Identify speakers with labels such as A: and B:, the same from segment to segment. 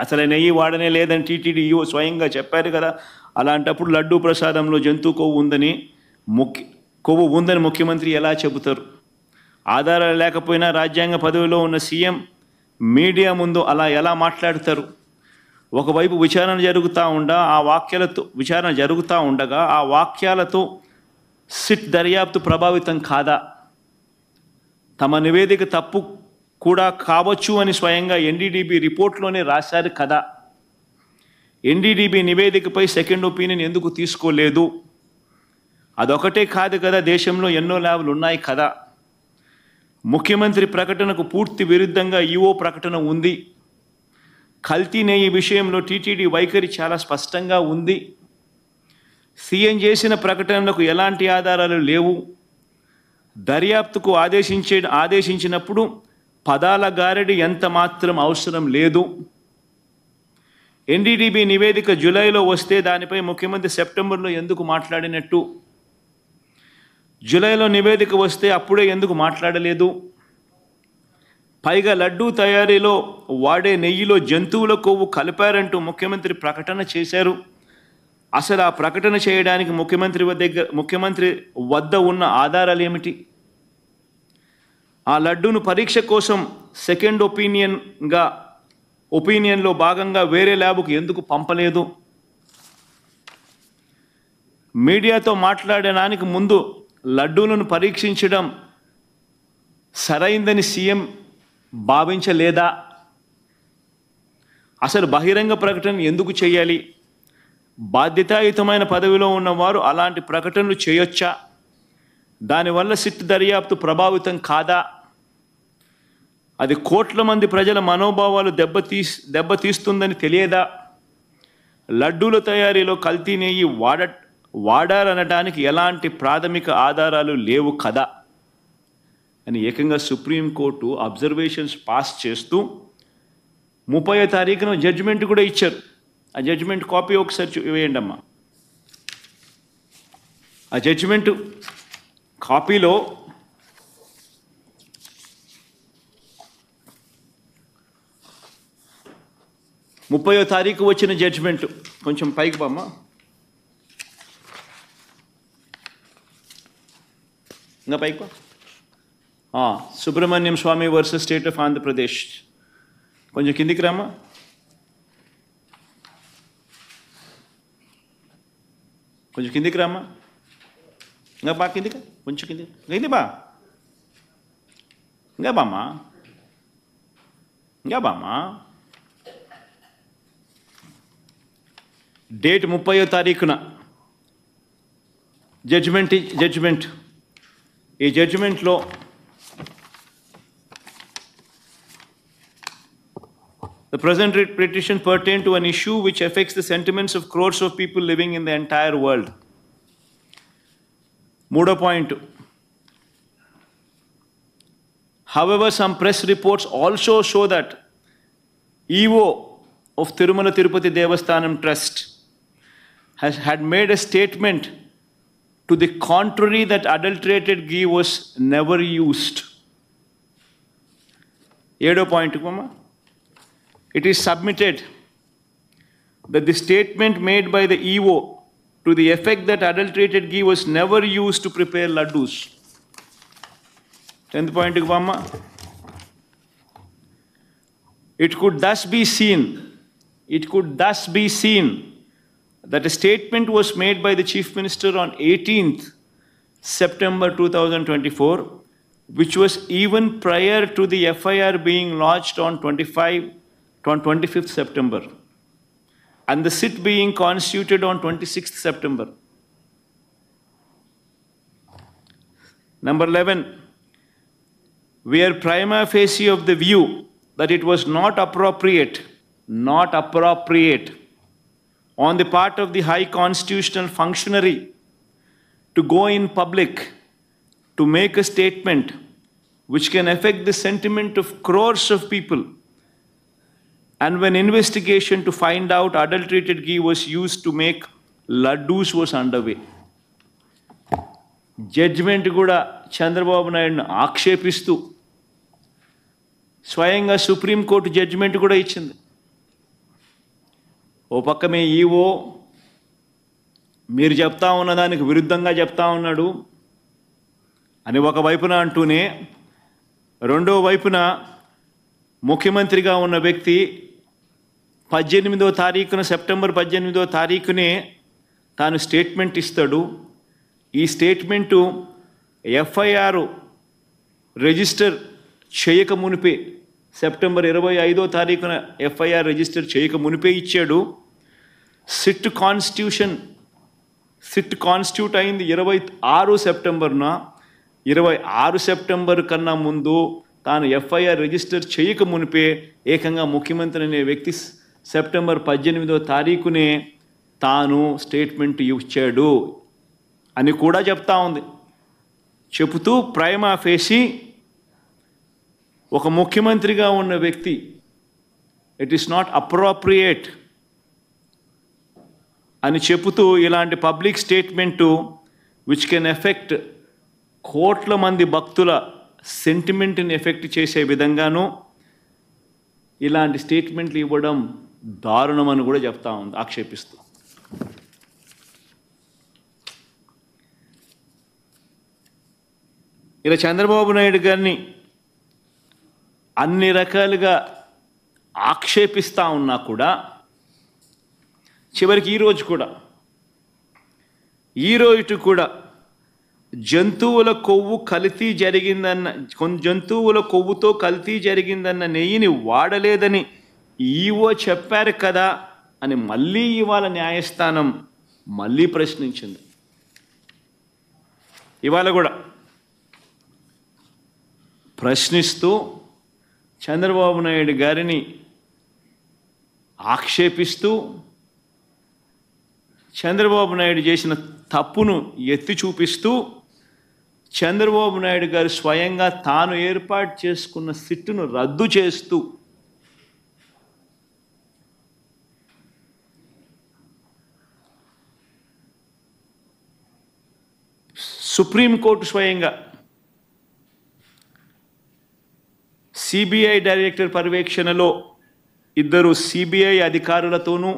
A: అసలు నెయ్యి వాడనే లేదని టీటీడీ ఈఓ స్వయంగా చెప్పారు కదా. అలాంటప్పుడు లడ్డూ ప్రసాదంలో జంతు కొవ్వు ఉందని ముఖ్యమంత్రి ఎలా చెబుతారు? ఆధారాలు లేకపోయినా రాజ్యాంగ పదవిలో ఉన్న సీఎం మీడియా ముందు అలా ఎలా మాట్లాడతారు? ఒకవైపు విచారణ జరుగుతూ ఉండగా ఆ వాక్యాలతో సిట్ దర్యాప్తు ప్రభావితం కాదా? తమ నివేదిక తప్పు కూడా కావచ్చు అని స్వయంగా ఎన్డీడీబీ రిపోర్ట్లోనే రాశారు కదా. ఎన్డీడీబీ నివేదికపై సెకండ్ ఒపీనియన్ ఎందుకు తీసుకోలేదు? అదొకటే కాదు కదా, దేశంలో ఎన్నో ల్యాబ్లు ఉన్నాయి కదా. ముఖ్యమంత్రి ప్రకటనకు పూర్తి విరుద్ధంగా ఈఓ ప్రకటన ఉంది. కల్తీ నెయ్యి విషయంలో టీటీడీ వైఖరి చాలా స్పష్టంగా ఉంది. సీఎం చేసిన ప్రకటనలకు ఎలాంటి ఆధారాలు లేవు. దర్యాప్తుకు ఆదేశించినప్పుడు పదాల గారడి ఎంత మాత్రం అవసరం లేదు. ఎన్డీడీబీ నివేదిక జూలైలో వస్తే దానిపై ముఖ్యమంత్రి సెప్టెంబర్లో ఎందుకు మాట్లాడినట్టు? జూలైలో నివేదిక వస్తే అప్పుడే ఎందుకు మాట్లాడలేదు? పైగా లడ్డూ తయారీలో వాడే నెయ్యిలో జంతువుల కొవ్వు కలిపారంటూ ముఖ్యమంత్రి ప్రకటన చేశారు. అసలు ఆ ప్రకటన చేయడానికి ముఖ్యమంత్రి వద్ద ఉన్న ఆధారాలు ఏమిటి? ఆ లడ్డూను పరీక్ష కోసం సెకండ్ ఒపీనియన్లో భాగంగా వేరే ల్యాబ్కు ఎందుకు పంపలేదు? మీడియాతో మాట్లాడడానికి ముందు లడ్డూలను పరీక్షించడం సరైందని సీఎం భావించలేదా? అసలు బహిరంగ ప్రకటన ఎందుకు చేయాలి? బాధ్యతాయుతమైన పదవిలో ఉన్నవారు అలాంటి ప్రకటనలు చేయొచ్చా? దానివల్ల సిట్ దర్యాప్తు ప్రభావితం కాదా? అది కోట్ల మంది ప్రజల మనోభావాలు దెబ్బతీస్తుందని తెలియదా? లడ్డూల తయారీలో కల్తీ నెయ్యి వాడారనడానికి ఎలాంటి ప్రాథమిక ఆధారాలు లేవు కదా అని ఏకంగా సుప్రీంకోర్టు అబ్జర్వేషన్స్ పాస్ చేస్తూ 30వ తారీఖున జడ్జిమెంట్ కూడా ఇచ్చారు. ఆ జడ్జిమెంట్ కాపీ ఒకసారి వేయండి అమ్మా. ఆ జడ్జిమెంట్ కాపీలో ముప్పయో తారీఖు వచ్చిన జడ్జిమెంట్ కొంచెం పైకి బామ్మ. ఇంకా పైకి బా. సుబ్రహ్మణ్యం స్వామి వర్సెస్ స్టేట్ ఆఫ్ ఆంధ్రప్రదేశ్. కొంచెం కిందికి రామ్మా. కొంచెం కిందికి రామ్మా. ఇంకా బా కిందికి, కొంచెం కిందికి, కింది బా. ఇంకా బామ్మా, ఇంకా బామ్మా. డేట్ 30వ తారీఖున జడ్జిమెంట్. ఈ జడ్జిమెంట్లో the present petition pertain to an issue which affects the sentiments of crores of people living in the entire world. Moodo point. However, some press reports also show that EO of Tirumala Tirupati Devasthanam Trust had made a statement to the contrary that adulterated ghee was never used. 7వ point mama. It is submitted that the statement made by the EO to the effect that adulterated ghee was never used to prepare laddus. 10th point mama. It could thus be seen that a statement was made by the Chief Minister on 18th September 2024, which was even prior to the FIR being lodged on 25th September, and the sit being constituted on 26th September. Number 11, we are prima facie of the view that it was not appropriate on the part of the high constitutional functionary to go in public to make a statement which can affect the sentiment of crores of people, and when investigation to find out adulterated ghee was used to make laddus was underway. Judgment kuda Chandrababu Naidu ఆక్షేపిస్తూ స్వయంగా supreme court judgement కూడా ఇచ్చింది. ఓ పక్క మీ EO మీరు చెప్తా ఉన్న దానికి విరుద్ధంగా చెప్తా ఉన్నాడు అని ఒకవైపున అంటూనే, రెండో వైపున ముఖ్యమంత్రిగా ఉన్న వ్యక్తి 18వ తారీఖున, సెప్టెంబర్ 18వ తారీఖునే తాను స్టేట్మెంట్ ఇస్తాడు. ఈ స్టేట్మెంటు ఎఫ్ఐఆర్ రిజిస్టర్ చేయక మునిపే, సెప్టెంబర్ 25వ తారీఖున ఎఫ్ఐఆర్ రిజిస్టర్ చేయక మునిపే ఇచ్చాడు. సిట్ కాన్స్టిట్యూట్ అయింది 26 సెప్టెంబర్న. 26 సెప్టెంబర్ కన్నా ముందు తాను ఎఫ్ఐఆర్ రిజిస్టర్ చేయక మునిపే ఏకంగా ముఖ్యమంత్రి అనే వ్యక్తి సెప్టెంబర్ 18వ తారీఖునే తాను స్టేట్మెంట్ ఇచ్చాడు అని కూడా చెప్తా ఉంది. చెబుతూ ప్రైమా ఫేసి ఒక ముఖ్యమంత్రిగా ఉన్న వ్యక్తి ఇట్ ఈస్ నాట్ అప్రోప్రియేట్ అని చెబుతూ ఇలాంటి public statement which can affect కోట్ల మంది భక్తుల సెంటిమెంట్ని ఎఫెక్ట్ చేసే విధంగానూ ఇలాంటి స్టేట్మెంట్లు ఇవ్వడం దారుణమని కూడా చెప్తా ఉంది, ఆక్షేపిస్తూ. ఇలా చంద్రబాబు నాయుడు గారిని అన్ని రకాలుగా ఆక్షేపిస్తూ ఉన్నా కూడా చివరికి ఈరోజు కూడా జంతువుల కొవ్వుతో కల్తీ జరిగిందన్న నెయ్యిని వాడలేదని ఈవో చెప్పారు కదా అని మళ్ళీ ఇవాళ న్యాయస్థానం మళ్ళీ ప్రశ్నించింది. ఇవాళ కూడా ప్రశ్నిస్తూ చంద్రబాబు నాయుడు గారిని ఆక్షేపిస్తూ చంద్రబాబు నాయుడు చేసిన తప్పును ఎత్తి చూపిస్తూ చంద్రబాబు నాయుడు గారు స్వయంగా తాను ఏర్పాటు చేసుకున్న సిట్టును రద్దు చేస్తూ సుప్రీంకోర్టు స్వయంగా సిబిఐ డైరెక్టర్ పర్యవేక్షణలో 2 సిబిఐ అధికారులతోనూ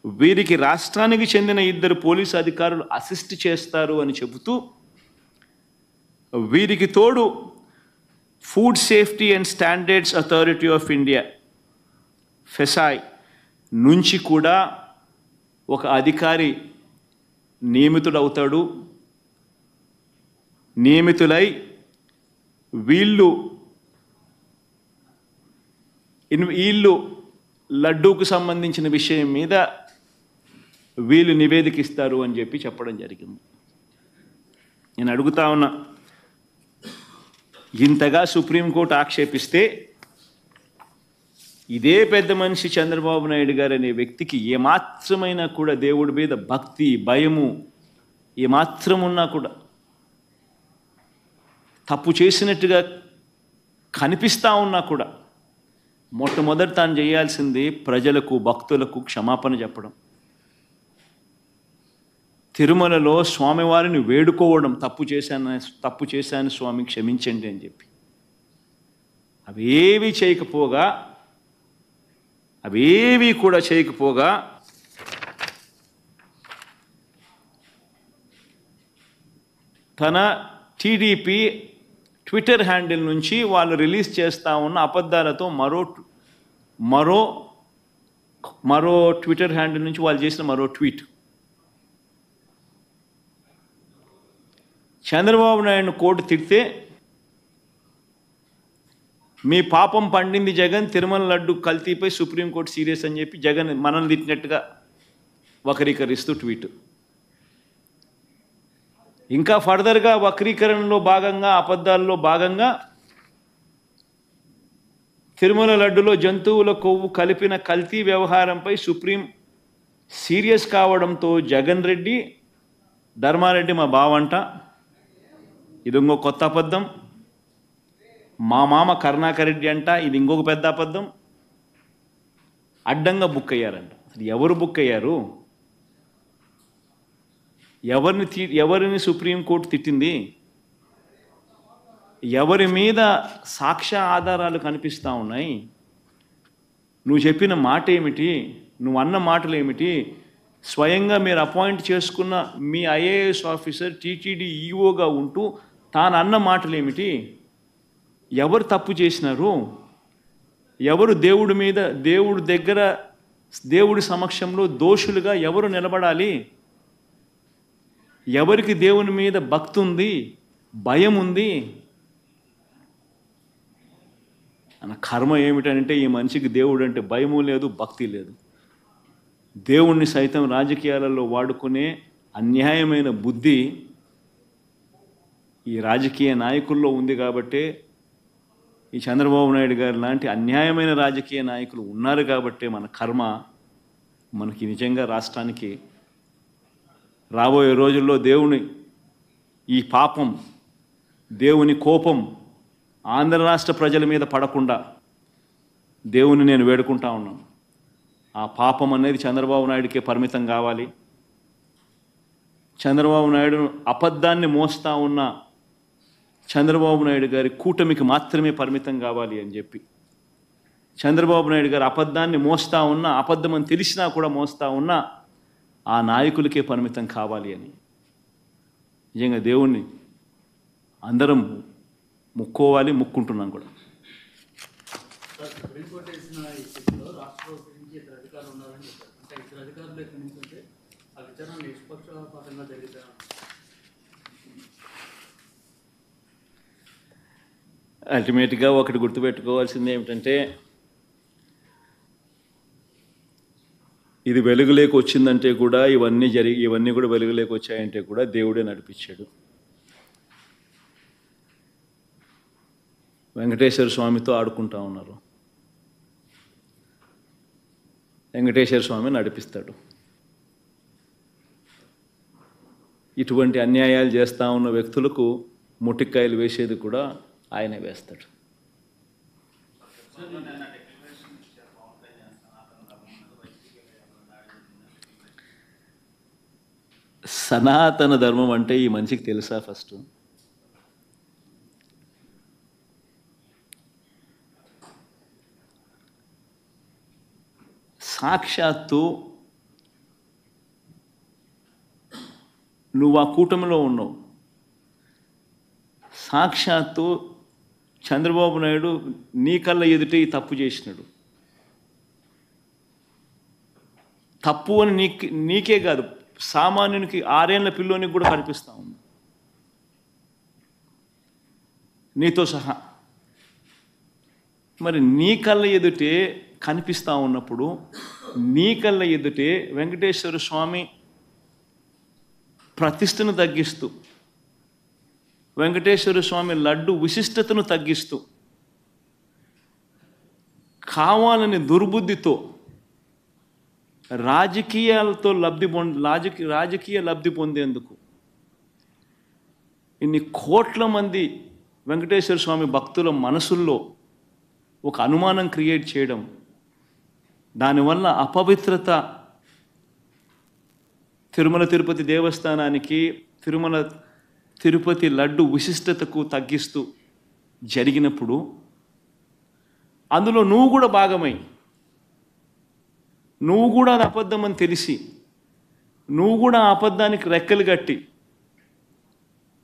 A: వీరికి రాష్ట్రానికి చెందిన 2 పోలీసు అధికారులు అసిస్ట్ చేస్తారు అని చెబుతూ వీరికి తోడు food safety and standards authority of India FSSAI నుంచి కూడా ఒక అధికారి నియమితులై వీళ్ళు లడ్డూకు సంబంధించిన విషయం మీద వీళ్ళు నివేదిక ఇస్తారు అని చెప్పడం జరిగింది. నేను అడుగుతా ఉన్నా, ఇంతగా సుప్రీంకోర్టు ఆక్షేపిస్తే ఇదే పెద్ద మనిషి చంద్రబాబు నాయుడు గారు అనే వ్యక్తికి ఏమాత్రమైనా కూడా దేవుడి మీద భక్తి, భయము ఏమాత్రం ఉన్నా కూడా, తప్పు చేసినట్టుగా కనిపిస్తూ ఉన్నా కూడా మొట్టమొదటి తాను చేయాల్సింది ప్రజలకు, భక్తులకు క్షమాపణ చెప్పడం, తిరుమలలో స్వామివారిని వేడుకోవడం, తప్పు చేశాను స్వామి క్షమించండి అని చెప్పి. అవేవి కూడా చేయకపోగా తన టీడీపీ ట్విట్టర్ హ్యాండిల్ నుంచి వాళ్ళు రిలీజ్ చేస్తూ ఉన్న అబద్ధాలతో మరో ట్విట్టర్ హ్యాండిల్ నుంచి వాళ్ళు చేసిన మరో ట్వీట్, చంద్రబాబు నాయుడును కోర్టు తిడితే మీ పాపం పండింది జగన్, తిరుమల లడ్డు కల్తీపై సుప్రీంకోర్టు సీరియస్ అని చెప్పి జగన్ మనల్ని తిట్టినట్టుగా వక్రీకరిస్తూ ట్వీట్. ఇంకా ఫర్దర్గా వక్రీకరణలో భాగంగా, అబద్ధాల్లో భాగంగా తిరుమల లడ్డులో జంతువుల కొవ్వు కలిపిన కల్తీ వ్యవహారంపై సుప్రీం సీరియస్ కావడంతో జగన్ రెడ్డి, ధర్మారెడ్డి మా బావంట, ఇది ఇంకో కొత్త అబద్ధం, మా మామ కరుణాకర్ రెడ్డి అంట, ఇది ఇంకొక పెద్ద అబద్ధం, అడ్డంగా బుక్ అయ్యారంట. అసలు ఎవరు బుక్ అయ్యారు? ఎవరిని సుప్రీంకోర్టు తిట్టింది? ఎవరి మీద సాక్ష్య ఆధారాలు కనిపిస్తూ ఉన్నాయి? నువ్వు చెప్పిన మాట ఏమిటి? నువ్వు అన్న మాటలు ఏమిటి? స్వయంగా మీరు అపాయింట్ చేసుకున్న మీ ఐఏఎస్ ఆఫీసర్ టీటీడీ ఈఓగా ఉంటూ తాను అన్న మాటలు ఏమిటి? ఎవరు తప్పు చేసినారు? ఎవరు దేవుడి దగ్గర దేవుడి సమక్షంలో దోషులుగా ఎవరు నిలబడాలి? ఎవరికి దేవుని మీద భక్తి ఉంది, భయం ఉంది? అన్న కర్మ ఏమిటంటే ఈ మనిషికి దేవుడు అంటే భయము లేదు, భక్తి లేదు. దేవుణ్ణి సైతం రాజకీయాలలో వాడుకునే అన్యాయమైన బుద్ధి ఈ రాజకీయ నాయకుల్లో ఉంది. కాబట్టే ఈ చంద్రబాబు నాయుడు గారు లాంటి అన్యాయమైన రాజకీయ నాయకులు ఉన్నారు కాబట్టే మన కర్మ మనకి నిజంగా రాష్ట్రానికి రాబోయే రోజుల్లో దేవుని ఈ పాపం, దేవుని కోపం ఆంధ్ర రాష్ట్ర ప్రజల మీద పడకుండా దేవుని నేను వేడుకుంటా ఉన్నాను. ఆ పాపం అనేది చంద్రబాబు నాయుడికే పరిమితం కావాలి. చంద్రబాబు నాయుడు అబద్ధాన్ని మోస్తా ఉన్న చంద్రబాబు నాయుడు గారి కూటమికి మాత్రమే పరిమితం కావాలి అని చెప్పి, చంద్రబాబు నాయుడు గారు అబద్ధాన్ని మోస్తా ఉన్నా, అబద్ధం అని తెలిసినా కూడా మోస్తా ఉన్నా ఆ నాయకులకే పరిమితం కావాలి అని నిజంగా దేవుణ్ణి అందరం ముక్కోవాలి, ముక్కుంటున్నాం కూడా. అల్టిమేట్గా ఒకటి గుర్తుపెట్టుకోవాల్సింది ఏమిటంటే, ఇది వెలుగులోకి వచ్చిందంటే కూడా ఇవన్నీ కూడా వెలుగులోకి వచ్చాయంటే కూడా దేవుడే నడిపించాడు. వెంకటేశ్వర స్వామితో ఆడుకుంటా ఉన్నారు, వెంకటేశ్వర స్వామి నడిపిస్తాడు. ఇటువంటి అన్యాయాలు చేస్తూ ఉన్న వ్యక్తులకు ముట్టికాయలు వేసేది కూడా ఆయనే వేస్తాడు. సనాతన ధర్మం అంటే ఈ మనిషికి తెలుసా? ఫస్ట్ సాక్షాత్తు నువ్వు ఆ కూటమిలో ఉన్నావు. సాక్షాత్తు చంద్రబాబు నాయుడు నీ కళ్ళ ఎదుటే ఈ తప్పు చేసినాడు. తప్పు అని నీకే కాదు, సామాన్యునికి 6 ఏళ్ల పిల్లోనికి కూడా కనిపిస్తూ ఉంది, నీతో సహా. మరి నీ కళ్ళ ఎదుటే కనిపిస్తూ ఉన్నప్పుడు, నీ కళ్ళ ఎదుటే వెంకటేశ్వర స్వామి ప్రతిష్టను తగ్గిస్తూ, వెంకటేశ్వర స్వామి లడ్డు విశిష్టతను తగ్గిస్తూ, కావాలని దుర్బుద్ధితో రాజకీయ లబ్ధి పొందేందుకు ఇన్ని కోట్ల మంది వెంకటేశ్వర స్వామి భక్తుల మనసుల్లో ఒక అనుమానం క్రియేట్ చేయడం, దానివల్ల అపవిత్రత తిరుమల తిరుపతి దేవస్థానానికి, తిరుపతి లడ్డు విశిష్టతకు తగ్గిస్తూ జరిగినప్పుడు అందులో నువ్వు కూడా భాగమై, నువ్వు కూడా అది అబద్ధం అని తెలిసి, నువ్వు కూడా ఆ అబద్ధానికి రెక్కలు కట్టి,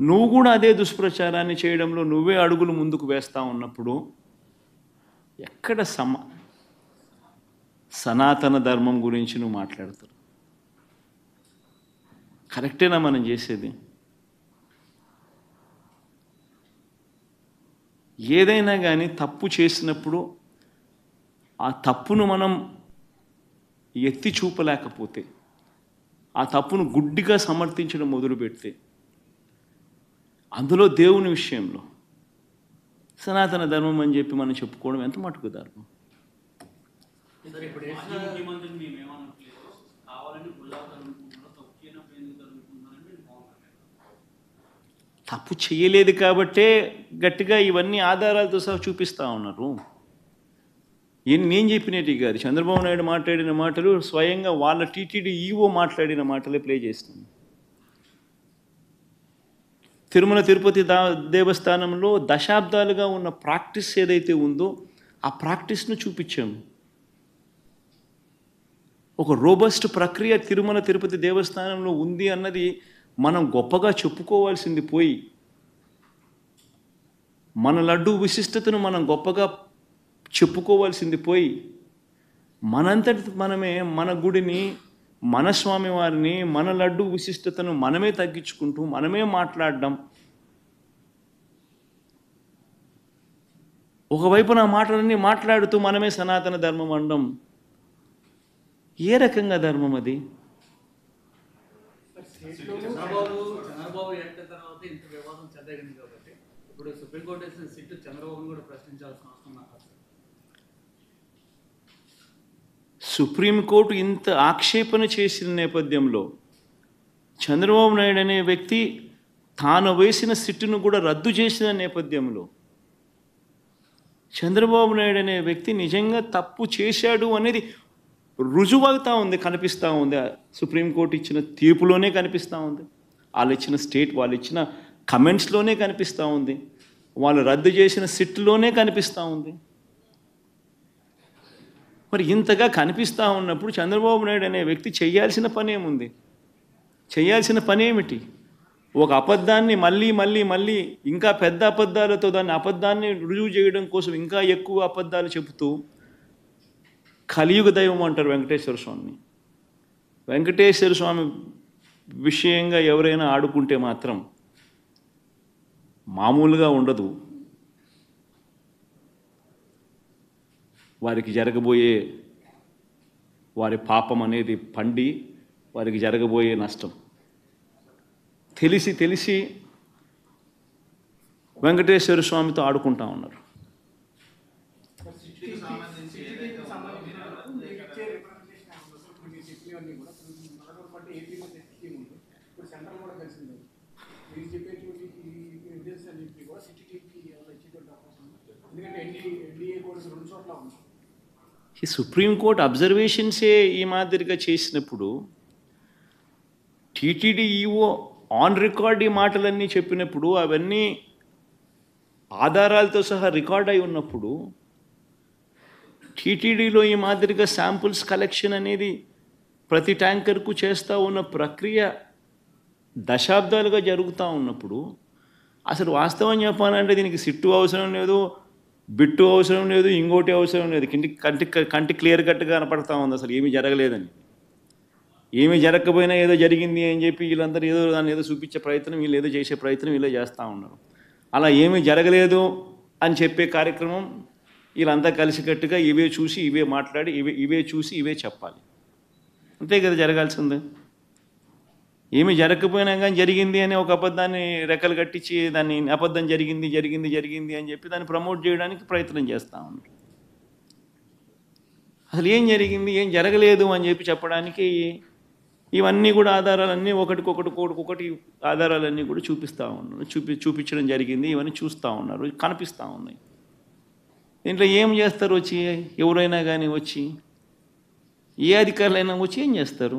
A: నువ్వు కూడా అదే దుష్ప్రచారాన్ని చేయడంలో నువ్వే అడుగులు ముందుకు వేస్తూ ఉన్నప్పుడు ఎక్కడ సనాతన ధర్మం గురించి నువ్వు మాట్లాడతారు? కరెక్టేనా మనం చేసేది? ఏదైనా కానీ తప్పు చేసినప్పుడు ఆ తప్పును మనం ఎత్తి చూపలేకపోతే, ఆ తప్పును గుడ్డిగా సమర్థించడం మొదలుపెడితే, అందులో దేవుని విషయంలో సనాతన ధర్మం అని చెప్పి మనం చెప్పుకోవడం ఎంత మటుకు ధర్మం? తప్పు చేయలేదు కాబట్టే గట్టిగా ఇవన్నీ ఆధారాలతో సహా చూపిస్తూ ఉన్నారు. నేను చెప్పినట్టు కాదు, చంద్రబాబు నాయుడు మాట్లాడిన మాటలు స్వయంగా వాళ్ళ టీటీడీ ఈఓ మాట్లాడిన మాటలే ప్లే చేస్తుంది. తిరుమల తిరుపతి దేవస్థానంలో దశాబ్దాలుగా ఉన్న ప్రాక్టీస్ ఏదైతే ఉందో ఆ ప్రాక్టీస్ను చూపించాము. ఒక రోబస్ట్ ప్రక్రియ తిరుమల తిరుపతి దేవస్థానంలో ఉంది అన్నది మనం గొప్పగా చెప్పుకోవాల్సింది పోయి, మన లడ్డు విశిష్టతను మనం గొప్పగా చెప్పుకోవాల్సింది పోయి, మనంతటి మనమే మన గుడిని, మన స్వామివారిని, మన లడ్డు విశిష్టతను మనమే తగ్గించుకుంటూ మనమే మాట్లాడడం, ఒకవైపు నా మాటలన్నీ మాట్లాడుతూ మనమే సనాతన ధర్మం అనడం ఏ రకంగా ధర్మం అది?
B: చంద్రబాబు ఎంటర్ తర్వాత ఇంత వివాదం చెందగింది కాబట్టి ఇప్పుడు సుప్రీంకోర్టు వేసిన సిట్టు చంద్రబాబును కూడా ప్రశ్నించాల్సిన అవసరం నాకు.
A: సుప్రీంకోర్టు ఇంత ఆక్షేపణ చేసిన నేపథ్యంలో చంద్రబాబు నాయుడు అనే వ్యక్తి తాను వేసిన సిట్టును కూడా రద్దు చేసిన నేపథ్యంలో చంద్రబాబు నాయుడు అనే వ్యక్తి నిజంగా తప్పు చేశాడు అనేది రుజువవుతూ ఉంది, కనిపిస్తూ ఉంది. సుప్రీంకోర్టు ఇచ్చిన తీర్పులోనే కనిపిస్తూ ఉంది, వాళ్ళు ఇచ్చిన కమెంట్స్లోనే కనిపిస్తూ ఉంది, వాళ్ళు రద్దు చేసిన సిట్లోనే కనిపిస్తూ ఉంది. మరి ఇంతగా కనిపిస్తూ ఉన్నప్పుడు చంద్రబాబు నాయుడు అనే వ్యక్తి చేయాల్సిన పని ఏముంది? చేయాల్సిన పని ఏమిటి? ఒక అబద్ధాన్ని మళ్ళీ ఇంకా పెద్ద అబద్ధాలతో దాన్ని అబద్ధాన్ని రుజువు చేయడం కోసం ఇంకా ఎక్కువ అబద్ధాలు చెబుతూ కలియుగ దైవం అంటారు వెంకటేశ్వర స్వామిని. వెంకటేశ్వర స్వామి విషయంగా ఎవరైనా ఆడుకుంటే మాత్రం మామూలుగా ఉండదు. వారికి జరగబోయే వారి పాపం అనేది పండి వారికి జరగబోయే నష్టం తెలిసి వెంకటేశ్వర స్వామితో ఆడుకుంటా ఉన్నారు. ఈ సుప్రీంకోర్టు అబ్జర్వేషన్సే ఈ మాదిరిగా చేసినప్పుడు టీటీడీ ఈఓ ఆన్ రికార్డ్ ఈ మాటలన్నీ చెప్పినప్పుడు, అవన్నీ ఆధారాలతో సహా రికార్డ్ అయి ఉన్నప్పుడు, టీటీడీలో ఈ మాదిరిగా శాంపుల్స్ కలెక్షన్ అనేది ప్రతి ట్యాంకర్కు చేస్తూ ఉన్న ప్రక్రియ దశాబ్దాలుగా జరుగుతూ ఉన్నప్పుడు, అసలు వాస్తవం చెప్పాలంటే దీనికి సిట్టు అవసరం లేదు, బిట్టు అవసరం లేదు, ఇంకోటి అవసరం లేదు. కంటి క్లియర్ కట్గా కనపడతా ఉంది అసలు ఏమీ జరగలేదని. ఏమీ జరగకపోయినా ఏదో జరిగింది అని చెప్పి వీళ్ళందరూ దాన్ని ఏదో చూపించే ప్రయత్నం, వీళ్ళు ఏదో చేసే ప్రయత్నం వీళ్ళే చేస్తూ ఉన్నారు. అలా ఏమీ జరగలేదు అని చెప్పే కార్యక్రమం వీళ్ళంతా కలిసికట్టుగా ఇవే చూసి ఇవే మాట్లాడి ఇవే చూసి ఇవే చెప్పాలి. అంతే కదా జరగాల్సిందే. ఏమీ జరగకపోయినా కానీ జరిగింది అని ఒక అబద్ధాన్ని రెక్కలు కట్టించి దాన్ని అబద్ధం జరిగింది అని చెప్పి దాన్ని ప్రమోట్ చేయడానికి ప్రయత్నం చేస్తూ ఉన్నారు. అసలు ఏం జరిగింది, ఏం జరగలేదు అని చెప్పి చెప్పడానికి ఇవన్నీ కూడా ఆధారాలన్నీ ఒకటి ఆధారాలన్నీ కూడా చూపిస్తూ ఉన్నారు. చూపించడం జరిగింది, ఇవన్నీ చూస్తూ ఉన్నారు, కనిపిస్తూ ఉన్నాయి. దీంట్లో ఏం చేస్తారు? వచ్చి ఎవరైనా కానీ వచ్చి ఏ అధికారులైనా వచ్చి ఏం చేస్తారు?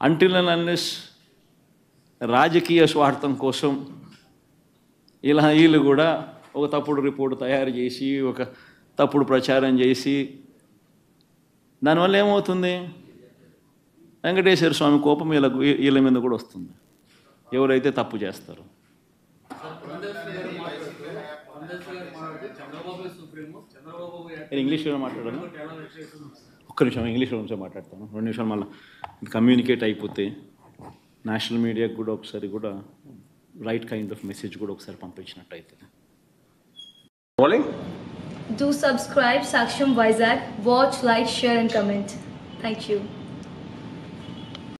A: అంటిల్ అండ్ అన్లెస్ రాజకీయ స్వార్థం కోసం వీళ్ళు కూడా ఒక తప్పుడు రిపోర్టు తయారు చేసి ఒక తప్పుడు ప్రచారం చేసి దానివల్ల ఏమవుతుంది? వెంకటేశ్వర స్వామి కోపం వీళ్ళ మీద కూడా వస్తుంది, ఎవరైతే తప్పు చేస్తారో. ఇంగ్లీష్లో మాట్లాడాను, ఒక్క నిమిషం ఇంగ్లీష్లో మాట్లాడతాను, 2 నిమిషాలు మళ్ళీ కమ్యూనికేట్ అయిపోతే నేషనల్ మీడియాకి కూడా ఒకసారి కూడా రైట్ కైండ్ ఆఫ్ మెసేజ్ కూడా ఒకసారి పంపించినట్టు అవుతుంది.
C: Do subscribe Saksham Vizag, watch, like, share and comment. Thank you.